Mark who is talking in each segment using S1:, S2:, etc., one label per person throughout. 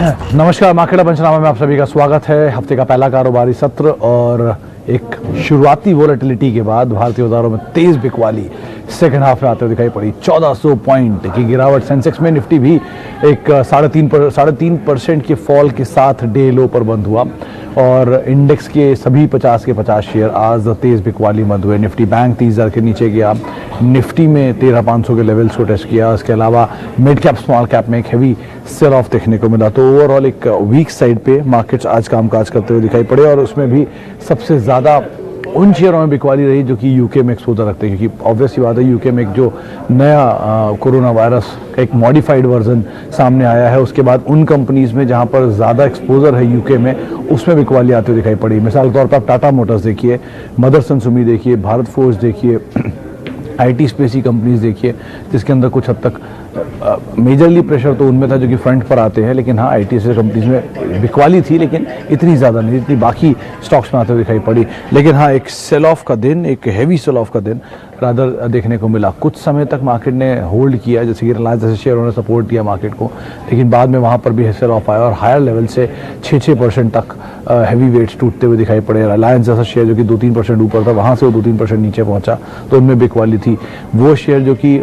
S1: नमस्कार, मार्केट पंचनामा में आप सभी का स्वागत है। हफ्ते का पहला कारोबारी सत्र और एक शुरुआती वोलेटिलिटी के बाद भारतीय बाजारों में तेज बिकवाली सेकंड हाफ में आते हुए दिखाई पड़ी। 1400 पॉइंट की गिरावट, सेंसेक्स में निफ्टी भी एक 3.5% के फॉल के साथ डे लो पर बंद हुआ और इंडेक्स के सभी 50 के 50 शेयर आज तेज बिकवाली बंद हुए। निफ्टी बैंक 30,000 के नीचे गया, निफ्टी में 13,500 के लेवल्स को टेस्ट किया। इसके अलावा मिड कैप स्मॉल कैप में एक हैवी सेल ऑफ देखने को मिला। तो ओवरऑल एक वीक साइड पे मार्केट्स आज कामकाज करते हुए दिखाई पड़े और उसमें भी सबसे ज़्यादा उन शेयरों में बिकवाली रही जो कि यूके में एक्सपोजर रखते हैं, क्योंकि ऑब्वियस सी बात है यूके में एक जो नया कोरोना वायरस का एक मॉडिफाइड वर्जन सामने आया है, उसके बाद उन कंपनीज में जहां पर ज़्यादा एक्सपोजर है यूके में, उसमें बिकवाली आते हुए दिखाई पड़ी। मिसाल के तौर पर आप टाटा मोटर्स देखिए, मदरसन सुमी देखिए, भारत फोर्स देखिए, आईटी स्पेस की कंपनीज देखिए, जिसके अंदर कुछ हद तक मेजरली प्रेशर तो उनमें था जो कि फ्रंट पर आते हैं, लेकिन हाँ आईटी स्पेस कंपनीज में बिकवाली थी लेकिन इतनी ज़्यादा नहीं जितनी बाकी स्टॉक्स में आते हुए दिखाई पड़ी। लेकिन हाँ एक सेल ऑफ का दिन, एक हैवी सेल ऑफ का दिन रादर देखने को मिला। कुछ समय तक मार्केट ने होल्ड किया, जैसे कि रिलायंस जैसे शेयरों ने सपोर्ट किया मार्केट को, लेकिन बाद में वहाँ पर भी सेल ऑफ आया और हायर लेवल से 6% तक हैवी वेट्स टूटते हुए दिखाई पड़े। रिलायंस जैसा शेयर जो कि 2-3% ऊपर था, वहाँ से वो 2-3% नीचे पहुँचा, तो उनमें बिकवाली थी। वो शेयर जो कि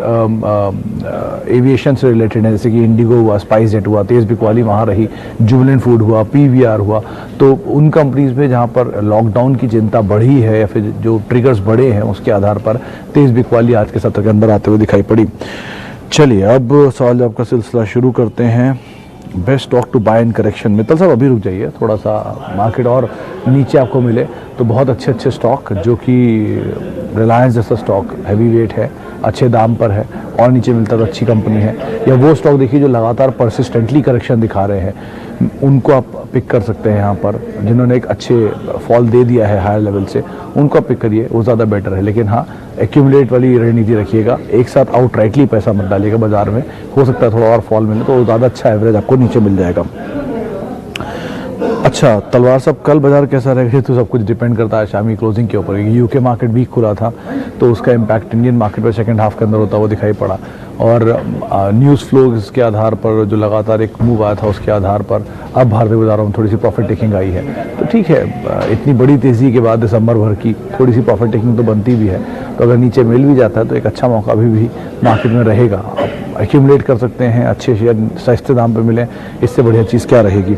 S1: एविएशन से रिलेटेड है, जैसे कि इंडिगो हुआ, स्पाइस जेट हुआ, तेज बिकवाली वहाँ रही, जुबिलेंट फूड हुआ, पीवीआर हुआ। तो उन कंपनीज में जहाँ पर लॉकडाउन की चिंता बढ़ी है या फिर जो ट्रिगर्स बढ़े हैं उसके आधार पर तेज बिकवाली आज के सत्र के अंदर आते हुए दिखाई पड़ी। चलिए अब सवाल जवाब का सिलसिला शुरू करते हैं। Best stock to buy in correction. Mittal साहब अभी रुक जाइए, थोड़ा सा मार्केट और नीचे आपको मिले तो बहुत अच्छे स्टॉक जो कि रिलायंस जैसा स्टॉक हैवी वेट है, अच्छे दाम पर है और नीचे मिलता तो अच्छी कंपनी है, या वो स्टॉक देखिए जो लगातार परसिस्टेंटली करेक्शन दिखा रहे हैं, उनको आप पिक कर सकते हैं। यहाँ पर जिन्होंने एक अच्छे फॉल दे दिया है हायर लेवल से, उनको आप पिक करिए, वो ज़्यादा बेटर है। लेकिन हाँ एक्यूमुलेट वाली रणनीति रखिएगा, एक साथ आउटराइटली पैसा मत डालिएगा बाजार में, हो सकता है थोड़ा और फॉल मिले तो ज़्यादा अच्छा एवरेज आपको नीचे मिल जाएगा। अच्छा तलवार साहब, कल बाजार कैसा रहेगा तो सब कुछ डिपेंड करता है शामी क्लोजिंग के ऊपर। यूके मार्केट वीक खुला था तो उसका इम्पैक्ट इंडियन मार्केट पर सेकंड हाफ के अंदर होता हुआ दिखाई पड़ा और न्यूज़ फ्लोज के आधार पर जो लगातार एक मूव आया था उसके आधार पर अब भारतीय बाजारों में थोड़ी सी प्रॉफिट टेकिंग आई है। तो ठीक है, इतनी बड़ी तेज़ी के बाद दिसंबर भर की थोड़ी सी प्रॉफिट टेकिंग तो बनती भी है, तो अगर नीचे मिल भी जाता है तो एक अच्छा मौका अभी भी मार्केट में रहेगा। आप एक्यूमुलेट कर सकते हैं, अच्छे शेयर सस्ते दाम पर मिले, इससे बढ़िया चीज़ क्या रहेगी।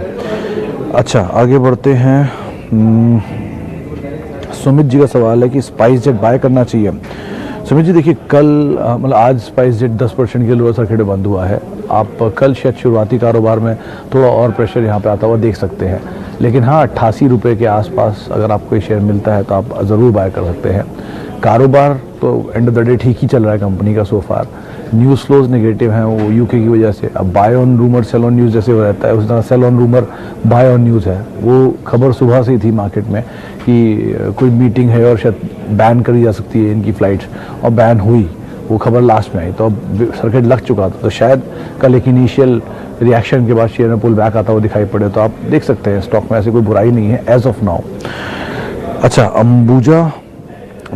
S1: अच्छा आगे बढ़ते हैं। सुमित जी का सवाल है कि स्पाइस जेट बाय करना चाहिए। सुमित जी देखिए, कल मतलब आज स्पाइस जेट 10% के लोअर सर्किट बंद हुआ है। आप कल शायद शुरुआती कारोबार में थोड़ा और प्रेशर यहाँ पे आता हुआ देख सकते हैं, लेकिन हाँ 88 रुपये के आसपास अगर आपको ये शेयर मिलता है तो आप ज़रूर बाय कर सकते हैं। कारोबार तो एंड ऑफ द डे ठीक ही चल रहा है कंपनी का so far. News flows negative हैं वो यूके की वजह से। अब buy on rumour sell on news जैसे हो रहता है, उस तरह sell on rumour buy on news है। वो खबर सुबह से ही थी मार्केट में कि कोई मीटिंग है और शायद बैन करी जा सकती है इनकी फ़्लाइट्स, और बैन हुई, वो खबर लास्ट में आई तो अब सर्किट लग चुका था। तो शायद कल एक इनिशियल रिएक्शन के बाद शेयर में पुल बैक आता हुआ दिखाई पड़े, तो आप देख सकते हैं स्टॉक में ऐसी कोई बुराई नहीं है एज ऑफ नाउ। अच्छा अंबुजा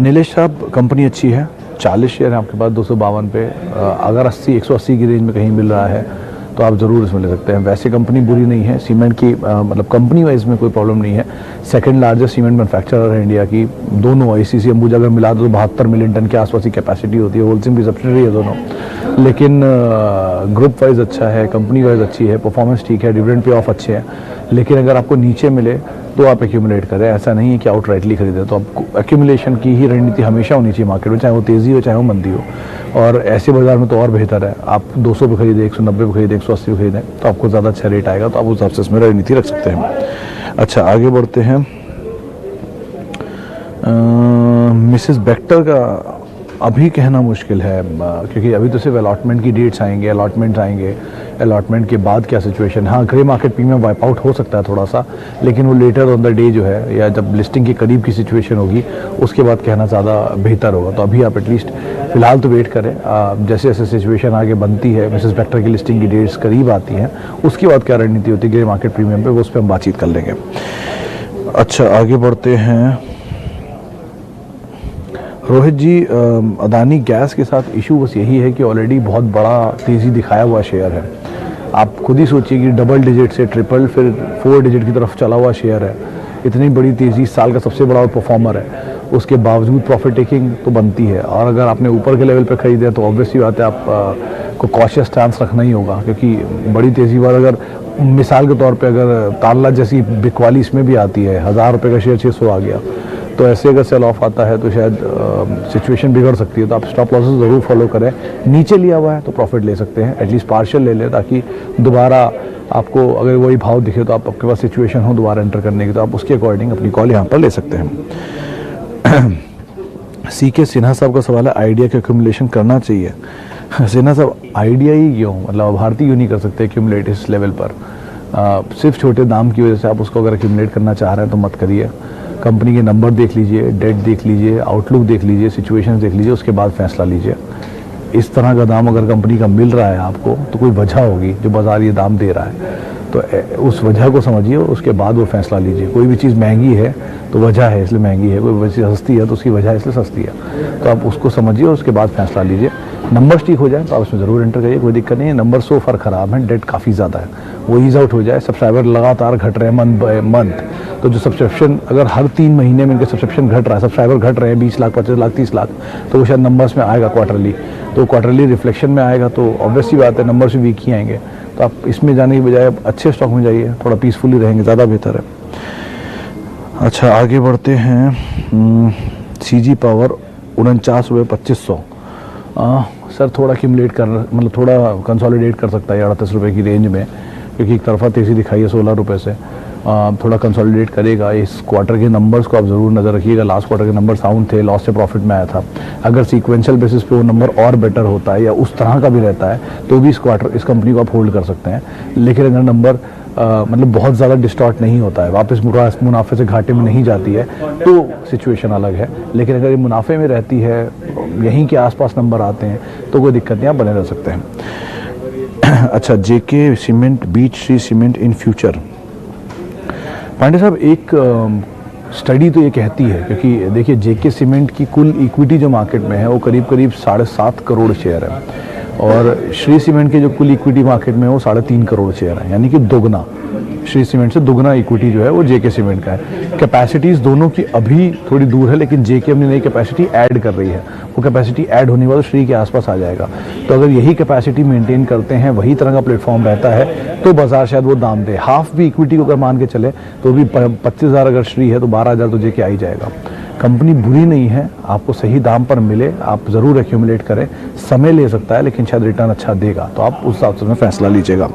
S1: नीलेश साहब, कंपनी अच्छी है, 40 शेयर है आपके पास 252 पे, अगर 180 की रेंज में कहीं मिल रहा है तो आप ज़रूर इसमें ले सकते हैं। वैसे कंपनी बुरी नहीं है, सीमेंट की मतलब कंपनी वाइज में कोई प्रॉब्लम नहीं है। सेकंड लार्जेस्ट सीमेंट मैन्युफैक्चरर है इंडिया की, दोनों आईसीसी अंबुजा अगर मिला दो तो 72 मिलियन टन के आसपास की कैपेसिटी होती है, होलसेल की सब्सिडरी है दोनों। लेकिन ग्रुप वाइज अच्छा है, कंपनी वाइज अच्छी है, परफॉर्मेंस ठीक है, डिविडेंड पे ऑफ अच्छे हैं। लेकिन अगर आपको नीचे मिले तो आप एक्यूमुलेट करें, ऐसा नहीं है कि आउटराइटली खरीदें। तो आपको एक्यूमुलेशन की ही रणनीति हमेशा होनी चाहिए मार्केट में, चाहे वो तेज़ी हो चाहे वो मंदी हो। और ऐसे बाजार में तो और बेहतर है, आप 200 पे खरीदें, 190 पे खरीदें, 180 पे खरीदें, तो आपको ज़्यादा अच्छा रेट आएगा, तो आप उस हिसाब से इसमें रणनीति रख सकते हैं। अच्छा आगे बढ़ते हैं। मिसेस बेक्टर का अभी कहना मुश्किल है क्योंकि अभी तो सिर्फ अलॉटमेंट की डेट्स आएंगे, अलॉटमेंट के बाद क्या सिचुएशन। हाँ grey market premium wipe out हो सकता है थोड़ा सा, लेकिन वो लेटर ऑन द डे जो है या जब लिस्टिंग के करीब की सिचुएशन होगी उसके बाद कहना ज़्यादा बेहतर होगा। तो अभी आप एटलीस्ट फिलहाल तो वेट करें, जैसे जैसे सिचुएशन आगे बनती है, मिसेस बेक्टर की लिस्टिंग की डेट्स करीब आती हैं, उसके बाद क्या रणनीति होती है ग्रे मार्केट प्रीमियम पे, वो उस पर हम बातचीत कर लेंगे। अच्छा आगे बढ़ते हैं। रोहित जी, अदानी गैस के साथ इशू बस यही है कि ऑलरेडी बहुत बड़ा तेज़ी दिखाया हुआ शेयर है आप खुद ही सोचिए कि डबल डिजिट से ट्रिपल फिर 4 डिजिट की तरफ चला हुआ शेयर है, इतनी बड़ी तेज़ी, साल का सबसे बड़ा परफॉर्मर है, उसके बावजूद प्रॉफिट टेकिंग तो बनती है। और अगर आपने ऊपर के लेवल पे खरीदे तो ऑब्वियसली बात है आप को कॉशियस स्टैंस रखना ही होगा, क्योंकि बड़ी तेज़ी वाला, अगर मिसाल के तौर पे अगर ताला जैसी बिकवाली इसमें भी आती है, 1000 रुपये का शेयर 600 आ गया, तो ऐसे अगर सेल ऑफ आता है तो शायद सिचुएशन बिगड़ सकती है। तो आप स्टॉप लॉसेस ज़रूर फॉलो करें। नीचे लिया हुआ है तो प्रॉफिट ले सकते हैं, एटलीस्ट पार्शियल ले लें, ताकि दोबारा आपको अगर वही भाव दिखे तो आपके पास सिचुएशन हो दोबारा एंटर करने की, तो आप उसके अकॉर्डिंग अपनी कॉल यहाँ पर ले सकते हैं। सीके सिन्हा साहब का सवाल है, आइडिया की एक्यूमुलेशन करना चाहिए। सिन्हा साहब, आइडिया ही क्यों, मतलब भारतीय क्यों नहीं कर सकते एक्यूमुलेट इस लेवल पर? सिर्फ छोटे दाम की वजह से आप उसको अगर एक्यूमुलेट करना चाह रहे हैं तो मत करिए। कंपनी के नंबर देख लीजिए, डेट देख लीजिए, आउटलुक देख लीजिए, सिचुएशन देख लीजिए, उसके बाद फैसला लीजिए। इस तरह का दाम अगर कंपनी का मिल रहा है आपको तो कोई वजह होगी जो बाजार ये दाम दे रहा है, तो उस वजह को समझिए, उसके बाद वो फैसला लीजिए। कोई भी चीज़ महंगी है तो वजह है इसलिए महंगी है, कोई चीज़ सस्ती है तो उसकी वजह है इसलिए सस्ती है, तो आप उसको समझिए और उसके बाद फैसला लीजिए। नंबर्स ठीक हो जाए तो आप उसमें ज़रूर एंटर करिए, कोई दिक्कत नहीं है। नंबर सो फar ख़राब है, डेट काफ़ी ज़्यादा है, वो ईज आउट हो जाए, सब्सक्राइबर लगातार घट रहे हैं मंथ बाय मंथ, तो जो सब्सक्रिप्शन अगर हर 3 महीने में इनके सब्सक्रिप्शन घट रहा है, सब्सक्राइबर घट रहे हैं 20 लाख, 25 लाख, 30 लाख, तो वो शायद नंबर्स में आएगा क्वार्टरली, तो क्वार्टरली रिफ्लेक्शन में आएगा, तो ऑब्वियसली बात है नंबर्स भी वीक ही आएंगे। तो आप इसमें जाने की बजाय अच्छे स्टॉक में जाइए, थोड़ा पीसफुली रहेंगे, ज़्यादा बेहतर है। अच्छा, आगे बढ़ते हैं। सीजी पावर 49 रुपये 2500, सर थोड़ा एक्यूमुलेट कर, मतलब थोड़ा कंसोलिडेट कर सकता है 38 रुपये की रेंज में, क्योंकि एक तरफा तेज़ी दिखाई है 16 रुपये से, थोड़ा कंसोलिडेट करेगा। इस क्वार्टर के नंबर्स को आप ज़रूर नज़र रखिएगा, लास्ट क्वार्टर के नंबर साउंड थे, लॉस से प्रॉफिट में आया था। अगर सीक्वेंशियल बेसिस पे वो नंबर और बेटर होता है या उस तरह का भी रहता है तो भी इस कंपनी को आप होल्ड कर सकते हैं। लेकिन अगर नंबर मतलब बहुत ज़्यादा डिस्टॉर्ट नहीं होता है, वापस मुनाफे से घाटे में नहीं जाती है, तो सिचुएशन अलग है। लेकिन अगर ये मुनाफे में रहती है, यहीं के आसपास नंबर आते हैं, तो कोई दिक्कत नहीं, आप बने रह सकते हैं। अच्छा, JK cement beat Shree cement in future. Pandey साहब, एक स्टडी तो ये कहती है, क्योंकि देखिए जेके सीमेंट की कुल इक्विटी जो मार्केट में है वो करीब 7.5 करोड़ शेयर है, और श्री सीमेंट के जो कुल इक्विटी मार्केट में है वो 3.5 करोड़ शेयर है, यानी कि दोगुना, श्री सीमेंट से दोगुना इक्विटी जो है वो जेके सीमेंट का है। कैपेसिटीज़ दोनों की अभी थोड़ी दूर है, लेकिन जेके अपनी नई कैपेसिटी ऐड कर रही है, वो कैपेसिटी ऐड होने वाला श्री के आसपास आ जाएगा। तो अगर यही कैपेसिटी मेंटेन करते हैं, वही तरह का प्लेटफॉर्म रहता है, तो बाजार शायद वो दाम दे। हाफ भी इक्विटी को अगर मान के चले तो भी 25,000 अगर श्री है तो 12,000 तो जेके आ ही जाएगा। कंपनी बुरी नहीं है, आपको सही दाम पर मिले, आप ज़रूर एक्यूमुलेट करें। समय ले सकता है लेकिन शायद रिटर्न अच्छा देगा, तो आप उस हिसाब से फैसला लीजिएगा।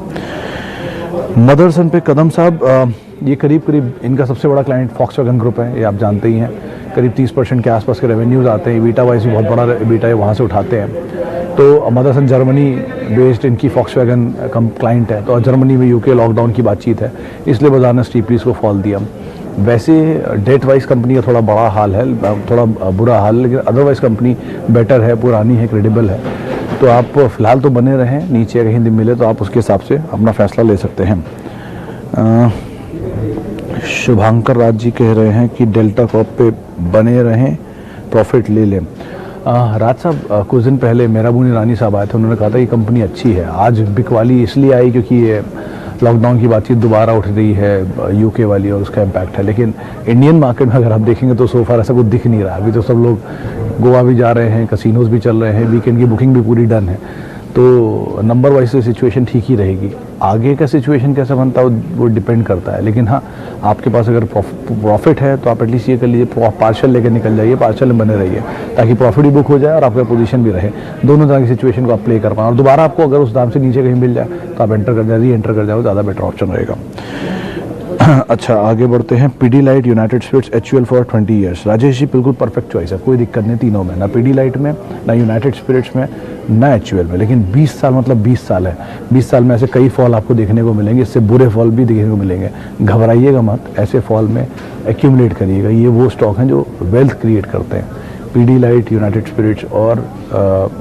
S1: मदरसन पे कदम साहब, ये करीब इनका सबसे बड़ा क्लाइंट फॉक्सवैगन ग्रुप है, ये आप जानते ही हैं। करीब 30% के आसपास के रेवेन्यूज़ आते हैं, बीटा वाइज भी बहुत बड़ा बीटा है, वहाँ से उठाते हैं। तो मदरसन जर्मनी बेस्ड इनकी फॉक्सवैगन क्लाइंट है, तो जर्मनी में यूके लॉकडाउन की बातचीत है, इसलिए बाजार ने स्टीपली इसको फॉल दिया। वैसे डेट वाइज कंपनी का थोड़ा बड़ा हाल है, थोड़ा बुरा हाल, लेकिन अदरवाइज कंपनी बेटर है, पुरानी है, क्रेडिबल है। तो आप फिलहाल तो बने रहें, नीचे कहीं दिन मिले तो आप उसके हिसाब से अपना फैसला ले सकते हैं। शुभांकर राज जी कह रहे हैं कि डेल्टा कॉप पे बने रहें, प्रॉफिट ले लें। राज साहब, कुछ दिन पहले मेहराबून ईरानी साहब आए थे, उन्होंने कहा था कि कंपनी अच्छी है। आज बिकवाली इसलिए आई क्योंकि ये लॉकडाउन की बातचीत दोबारा उठ रही है, यूके वाली, और उसका इम्पैक्ट है। लेकिन इंडियन मार्केट में अगर आप देखेंगे तो सो फार ऐसा कुछ दिख नहीं रहा। अभी तो सब लोग गोवा भी जा रहे हैं, कसिनोज भी चल रहे हैं, वीकेंड की बुकिंग भी पूरी डन है, तो नंबर वाइज से सिचुएशन ठीक ही रहेगी। आगे का सिचुएशन कैसा बनता है वो डिपेंड करता है। लेकिन हाँ, आपके पास अगर प्रॉफिट है तो आप एटलीस्ट ये कर लीजिए, पार्शल लेकर निकल जाइए, पार्शल में बने रहिए, ताकि प्रॉफिट भी बुक हो जाए और आपका पोजीशन भी रहे। दोनों तरह की सिचुएशन को आप प्ले कर पाएं, और दोबारा आपको अगर उस दाम से नीचे कहीं मिल जाए तो आप एंटर कर जाए, री एंटर कर जाओ, ज़्यादा बेटर ऑप्शन रहेगा। अच्छा, आगे बढ़ते हैं। Pidilite, united spirits, HUL for 20 years. Rajesh ji, बिल्कुल परफेक्ट चॉइस है, कोई दिक्कत नहीं तीनों में, ना पीडीलाइट में, ना यूनाइटेड स्पिरिट्स में, ना एचयूएल में। लेकिन 20 साल मतलब 20 साल है, 20 साल में ऐसे कई फॉल आपको देखने को मिलेंगे, इससे बुरे फॉल भी देखने को मिलेंगे। घबराइएगा मत, ऐसे फॉल में एक्यूमुलेट करिएगा। ये वो स्टॉक हैं जो वेल्थ क्रिएट करते हैं, पीडीलाइट, यूनाइटेड स्पिरिट्स और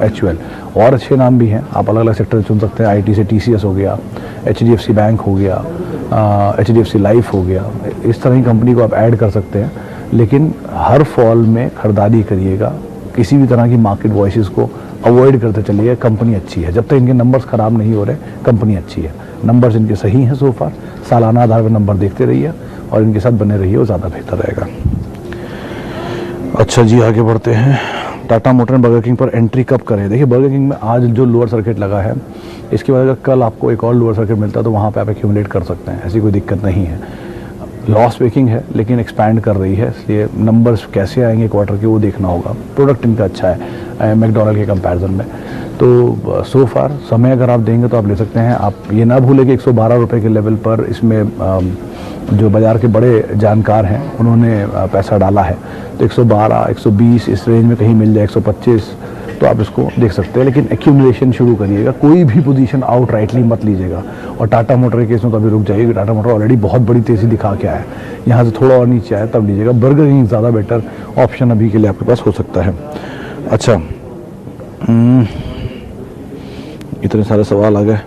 S1: एचयूएल। और अच्छे नाम भी हैं, आप अलग अलग सेक्टर चुन सकते हैं। आईटी से टीसीएस हो गया, एचडीएफसी बैंक हो गया, एचडीएफसी लाइफ हो गया, इस तरह की कंपनी को आप ऐड कर सकते हैं। लेकिन हर फॉल में खरीदारी करिएगा, किसी भी तरह की मार्केट वॉइसेस को अवॉइड करते चलिए, कंपनी अच्छी है। जब तक इनके नंबर्स खराब नहीं हो रहे, कंपनी अच्छी है। नंबर्स इनके सही हैं सो फार, सालाना आधार पर नंबर देखते रहिए और इनके साथ बने रहिए, वो ज़्यादा बेहतर रहेगा। अच्छा जी, आगे बढ़ते हैं। टाटा मोटर बर्गर किंग पर एंट्री कब करें? देखिए, बर्गर किंग में आज जो लोअर सर्किट लगा है, इसके बाद अगर कल आपको एक और लोअर सर्किट मिलता है तो वहाँ पे आप एक्यूमुलेट कर सकते हैं, ऐसी कोई दिक्कत नहीं है। लॉस मेकिंग है लेकिन एक्सपैंड कर रही है, इसलिए नंबर्स कैसे आएंगे क्वार्टर के वो देखना होगा। प्रोडक्ट इनका अच्छा है मैकडॉनल्ड के कंपैरिजन में, तो सो फार समय अगर आप देंगे तो आप ले सकते हैं। आप ये ना भूलें कि 112 रुपये के लेवल पर इसमें जो बाज़ार के बड़े जानकार हैं उन्होंने पैसा डाला है, तो 112, 120 इस रेंज में कहीं मिल जाए, 125, तो आप इसको देख सकते हैं। लेकिन एक्यूमुलेशन शुरू करिएगा, कोई भी पोजीशन आउट राइटली मत लीजिएगा। और टाटा मोटर के केस में तो अभी रुक जाइए, टाटा मोटर ऑलरेडी बहुत बड़ी तेज़ी दिखा के आया है, यहाँ से थोड़ा और नीचे आया तब लीजिएगा। बर्गर किंग ज़्यादा बेटर ऑप्शन अभी के लिए आपके पास हो सकता है। अच्छा, इतने सारे सवाल आ गए।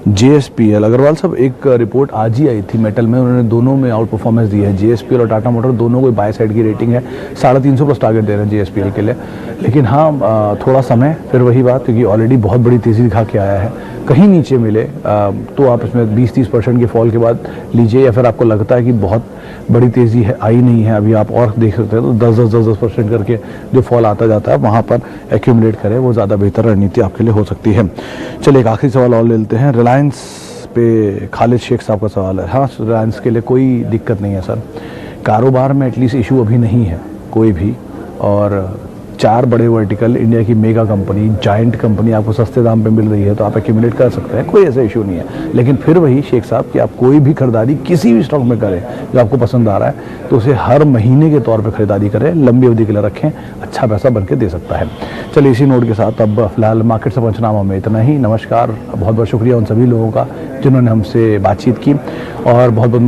S1: JSPL अग्रवाल साहब, एक रिपोर्ट आज ही आई थी मेटल में, उन्होंने दोनों में आउट परफॉर्मेंस दी है। JSPL और टाटा मोटर दोनों को बाय साइड की रेटिंग है, 350 प्लस टारगेट दे रहे हैं JSPL के लिए। लेकिन हाँ, थोड़ा समय, फिर वही बात, क्योंकि ऑलरेडी बहुत बड़ी तेज़ी दिखा के आया है। कहीं नीचे मिले तो आप इसमें 20-30% के फॉल के बाद लीजिए, या फिर आपको लगता है कि बहुत बड़ी तेज़ी है, आई नहीं है अभी, आप और देख सकते हैं तो 10-10% करके जो फॉल आता जाता है वहाँ पर एक्यूमुलेट करें, वो ज़्यादा बेहतर रणनीति आपके लिए हो सकती है। चलिए एक आखिरी सवाल और ले लेते हैं। रिलायंस पे खालिद शेख साहब का सवाल है। हाँ, रिलायंस के लिए कोई दिक्कत नहीं है सर, कारोबार में एटलीस्ट इशू अभी नहीं है कोई भी, और 4 बड़े वर्टिकल, इंडिया की मेगा कंपनी, जायंट कंपनी आपको सस्ते दाम पे मिल रही है, तो आप एक्यूमुलेट कर सकते हैं, कोई ऐसा इशू नहीं है। लेकिन फिर वही शेख साहब कि आप कोई भी खरीदारी किसी भी स्टॉक में करें जो आपको पसंद आ रहा है, तो उसे हर महीने के तौर पर खरीदारी करें, लंबी अवधि के लिए रखें, अच्छा पैसा बन के दे सकता है। चलिए इसी नोट के साथ अब फिलहाल मार्केट से पंचनामा में इतना ही। नमस्कार, बहुत बहुत शुक्रिया उन सभी लोगों का जिन्होंने हमसे बातचीत की, और बहुत बहुत